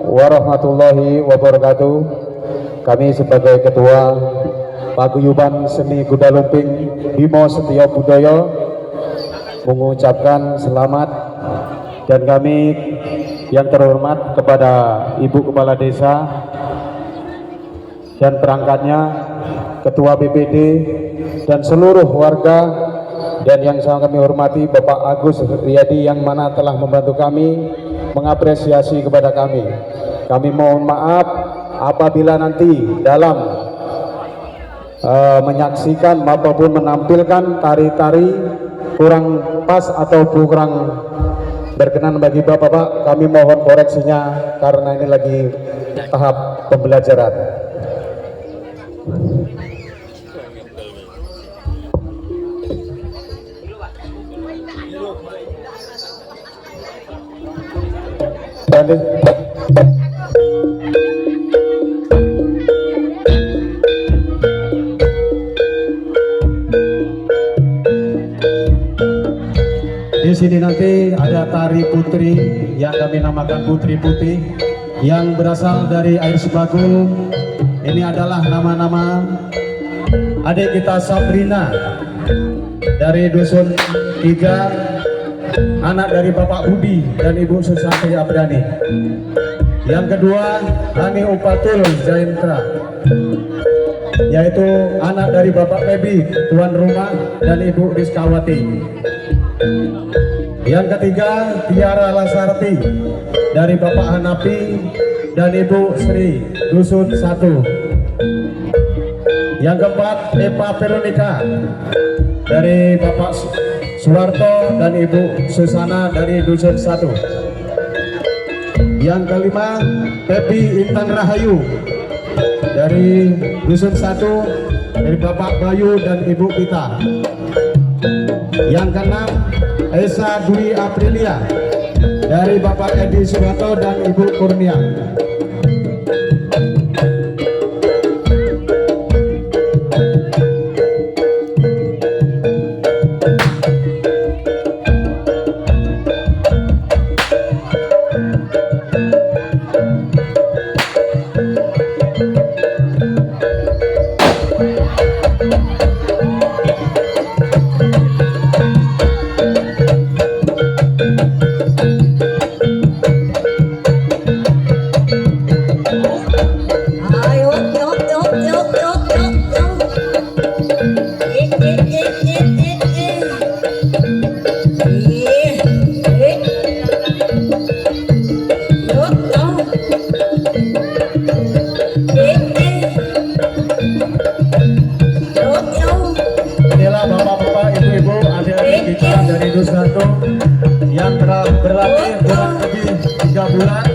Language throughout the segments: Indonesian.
warahmatullahi wabarakatuh. Kami sebagai Ketua Paguyuban Seni Kuda Lumping Bimo Setio Budoyo mengucapkan selamat, dan kami yang terhormat kepada Ibu Kepala Desa dan perangkatnya, Ketua BPD dan seluruh warga, dan yang sangat kami hormati Bapak Agus Riyadi yang mana telah membantu kami, mengapresiasi kepada kami. Kami mohon maaf apabila nanti dalam menyaksikan maupun menampilkan tari-tari kurang pas atau kurang berkenan bagi Bapak-Bapak, kami mohon koreksinya karena ini lagi tahap pembelajaran. Di sini nanti ada tari putri yang kami namakan Putri Putih yang berasal dari air Sebagul. Ini adalah nama-nama adik kita Sabrina dari Dusun 3, anak dari Bapak Budi dan Ibu Susanti Abrani. Yang kedua, Hani Upatul Zaintra, yaitu anak dari Bapak Pebi, tuan rumah, dan Ibu Rizkawati. Yang ketiga, Tiara Lasarti dari Bapak Hanapi dan Ibu Sri, Dusun 1. Yang keempat, Eva Veronica dari Bapak Suwarto dan Ibu Susana dari Dusun 1. Yang kelima, Pepi Intan Rahayu dari Dusun 1 dari Bapak Bayu dan Ibu Pita. Yang keenam, Esa Dwi Aprilia dari Bapak Edi Subato dan Ibu Kurnia. Yang telah berlatih kurang lebih 3 bulan.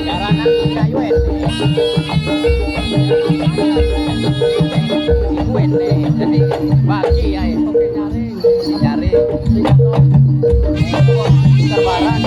Jaranan kayu jadi bagi ya oke nyari terbaran